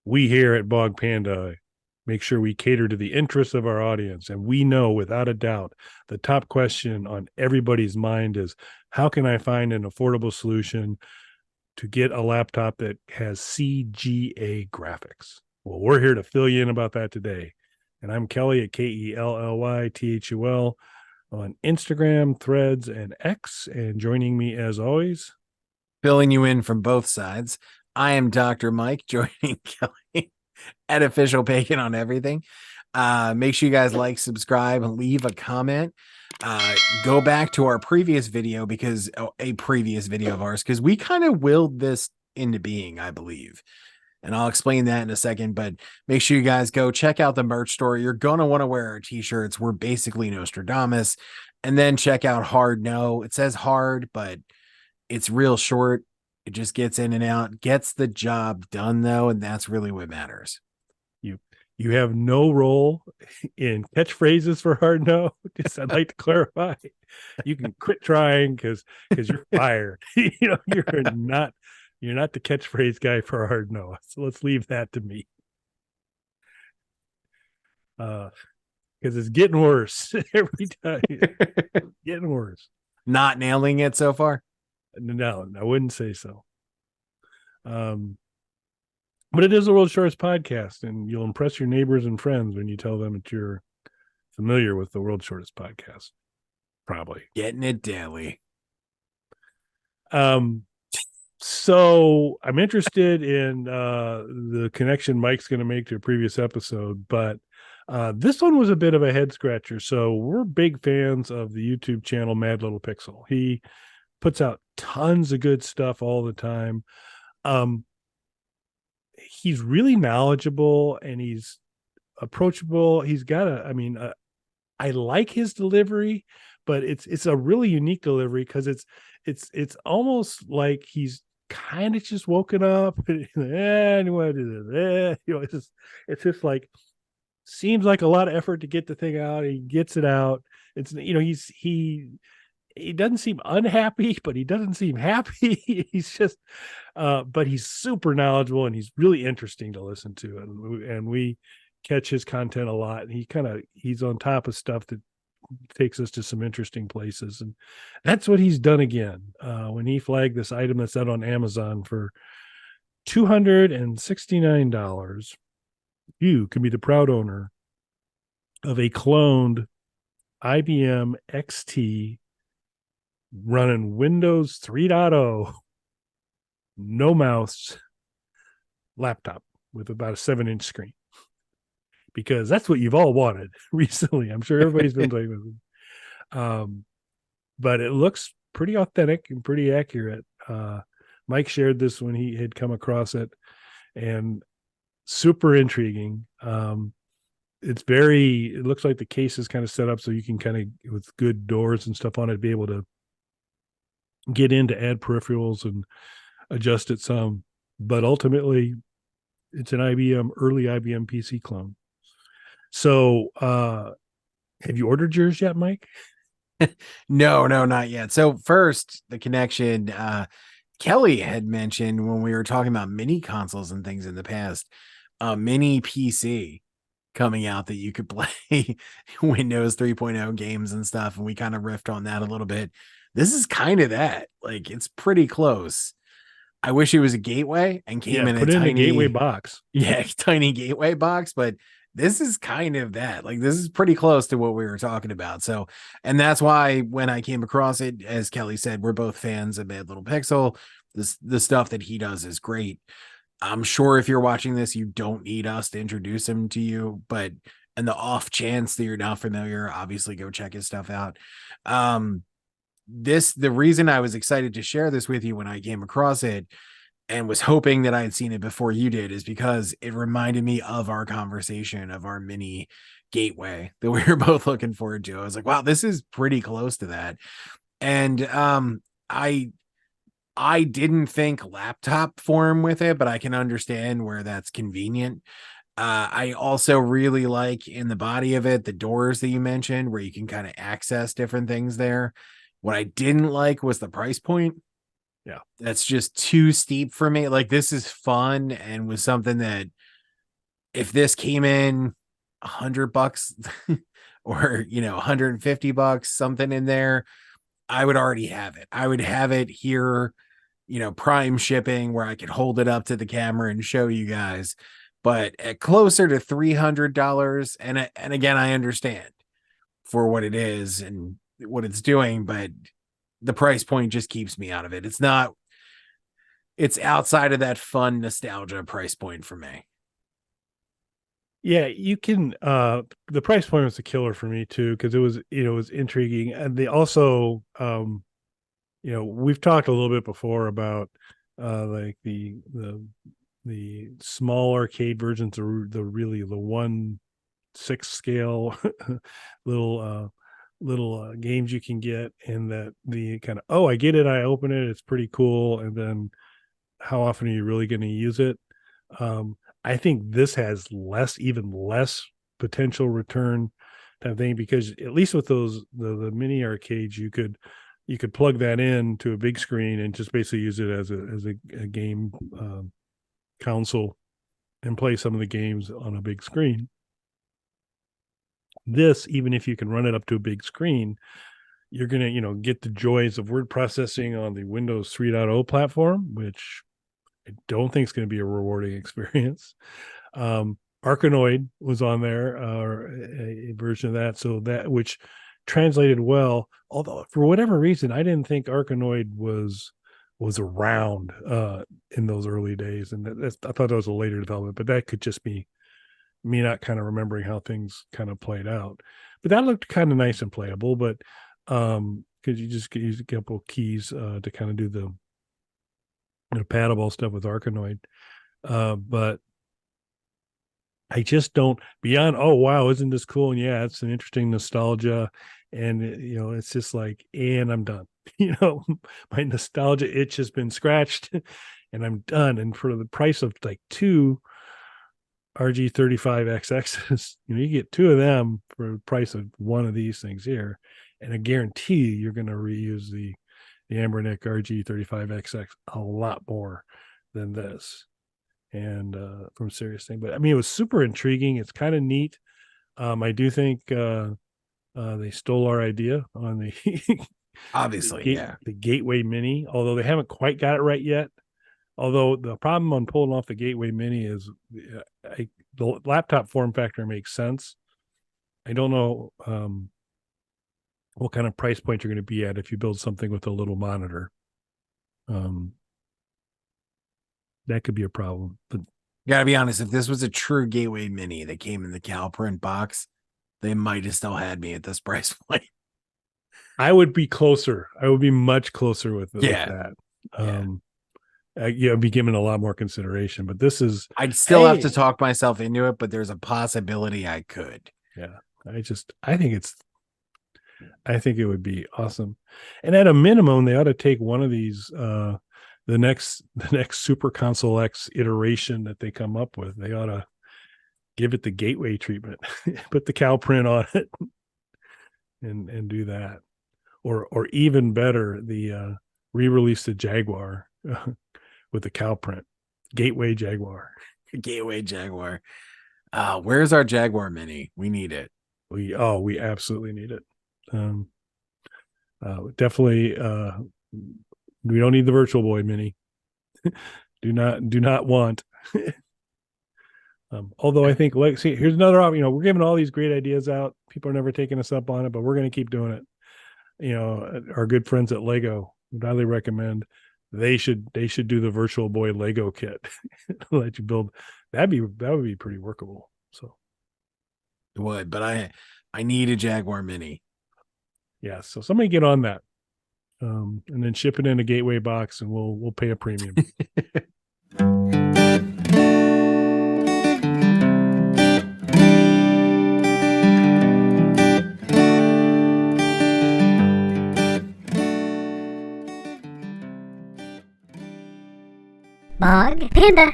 We here at Bog Panda make sure we cater to the interests of our audience. And we know without a doubt, the top question on everybody's mind is how can I find an affordable solution to get a laptop that has CGA graphics? Well, we're here to fill you in about that today. And I'm Kelly at KELLYTHUL on Instagram, Threads, and X. And joining me as always, filling you in from both sides, I am Dr. Mike, joining Kelly at Official Bacon on everything. Make sure you guys like, subscribe, and leave a comment. Go back to our previous video a previous video of ours, because we kind of willed this into being, I believe. And I'll explain that in a second, but make sure you guys go check out the merch store. You're going to want to wear our t-shirts. We're basically Nostradamus. And then check out Hard No. It says hard, but it's real short. It just gets in and out, gets the job done, though, and that's really what matters. You have no role in catchphrases for Hard No. Just I'd like to clarify. You can quit trying because you're fired. You're not the catchphrase guy for Hard No. So let's leave that to me. Because it's getting worse every time. Getting worse. Not nailing it so far? No, I wouldn't say so. But it is the world's shortest podcast, and you'll impress your neighbors and friends when you tell them that you're familiar with the world's shortest podcast. Probably. Getting it daily. So I'm interested in the connection Mike's going to make to a previous episode, but this one was a bit of a head scratcher. So we're big fans of the YouTube channel ModLittlePixel. He puts out tons of good stuff all the time. He's really knowledgeable and he's approachable. He's got I like his delivery, but it's a really unique delivery because it's almost like he's kind of just woken up and it's just like seems like a lot of effort to get the thing out. He gets it out. It's he doesn't seem unhappy, but he doesn't seem happy. He's just, but he's super knowledgeable and he's really interesting to listen to. And we catch his content a lot. And he's on top of stuff that takes us to some interesting places. And that's what he's done again. When he flagged this item that's out on Amazon for $269, you can be the proud owner of a cloned IBM XT running Windows 3.0, no mouse laptop with about a 7-inch screen, because that's what you've all wanted recently. I'm sure everybody's been playing with it. But it looks pretty authentic and pretty accurate. Mike shared this when he had come across it, and super intriguing. It looks like the case is kind of set up so you can kind of, with good doors and stuff on it, be able to get in to add peripherals and adjust it some. But ultimately, it's an early IBM PC clone. So have you ordered yours yet, Mike? No, not yet. So first, the connection Kelly had mentioned when we were talking about mini consoles and things in the past, a mini PC coming out that you could play Windows 3.0 games and stuff. And we kind of riffed on that a little bit. This is kind of that. Like, it's pretty close. I wish it was a gateway and came in a tiny gateway box. Yeah, tiny gateway box, but this is kind of that. Like, this is pretty close to what we were talking about. So, and that's why when I came across it, as Kelly said, we're both fans of ModLittlePixel. The stuff that he does is great. I'm sure if you're watching this, you don't need us to introduce him to you, but in the off chance that you're not familiar, obviously go check his stuff out. The reason I was excited to share this with you when I came across it and was hoping that I had seen it before you did is because it reminded me of our conversation of our mini gateway that we were both looking forward to. I was like, wow, this is pretty close to that. And I didn't think laptop form with it, but I can understand where that's convenient. I also really like in the body of it, the doors that you mentioned where you can kind of access different things there. What I didn't like was the price point. Yeah. That's just too steep for me. Like, this is fun and was something that if this came in $100 or, $150, something in there, I would already have it. I would have it here, prime shipping where I could hold it up to the camera and show you guys. But at closer to $300, and again, I understand for what it is and what it's doing, but the price point just keeps me out of it. It's outside of that fun nostalgia price point for me. Yeah, you can the price point was a killer for me too, because it was intriguing. And they also we've talked a little bit before about like the small arcade versions are the 1/6 scale little games you can get, and that the kind of, oh, I get it, I open it, it's pretty cool, and then how often are you really going to use it? I think this has even less potential return type thing, because at least with the mini arcades, you could plug that in to a big screen and just basically use it as a game console and play some of the games on a big screen. This, even if you can run it up to a big screen, you're going to, get the joys of word processing on the Windows 3.0 platform, which I don't think is going to be a rewarding experience. Arkanoid was on there, a version of that, so that, which translated well. Although for whatever reason, I didn't think Arkanoid was around in those early days, and I thought that was a later development. But that could just be me not kind of remembering how things kind of played out. But that looked kind of nice and playable. But because you just use a couple keys to kind of do the paddable stuff with Arkanoid. But I just don't, beyond, oh wow, isn't this cool? And yeah, it's an interesting nostalgia. And it's just like, and I'm done. My nostalgia itch has been scratched and I'm done. And for the price of like two RG35XXs, you get two of them for the price of one of these things here. And I guarantee you're going to reuse the Ambernick RG35XX a lot more than this. And from Serious Thing, but I mean, it was super intriguing. It's kind of neat. I do think they stole our idea on the Obviously, the Gateway Mini, although they haven't quite got it right yet. Although the problem on pulling off the Gateway Mini is the laptop form factor makes sense. I don't know what kind of price point you're going to be at if you build something with a little monitor. That could be a problem. But gotta be honest, if this was a true Gateway Mini that came in the CalPrint box, they might have still had me at this price point. I would be closer. I would be much closer with that. I'd be given a lot more consideration. But this is, I'd still have to talk myself into it, but there's a possibility I could. Yeah. I think it would be awesome. And at a minimum, they ought to take one of these the next Super Console X iteration that they come up with. They ought to give it the Gateway treatment, put the CalPrint on it, and do that. Or even better, the re-release the Jaguar with the CalPrint, Gateway Jaguar. Gateway Jaguar. Where's our Jaguar Mini? We need it. We absolutely need it. Definitely. We don't need the Virtual Boy Mini. do not want. Although I think, see, here's another option. We're giving all these great ideas out. People are never taking us up on it, but we're going to keep doing it. Our good friends at Lego would highly recommend they should do the Virtual Boy Lego kit. Let you build. That would be pretty workable. So it would, but I need a Jaguar Mini. Yeah, so somebody get on that. And then ship it in a Gateway box, and we'll pay a premium. Bog Panda.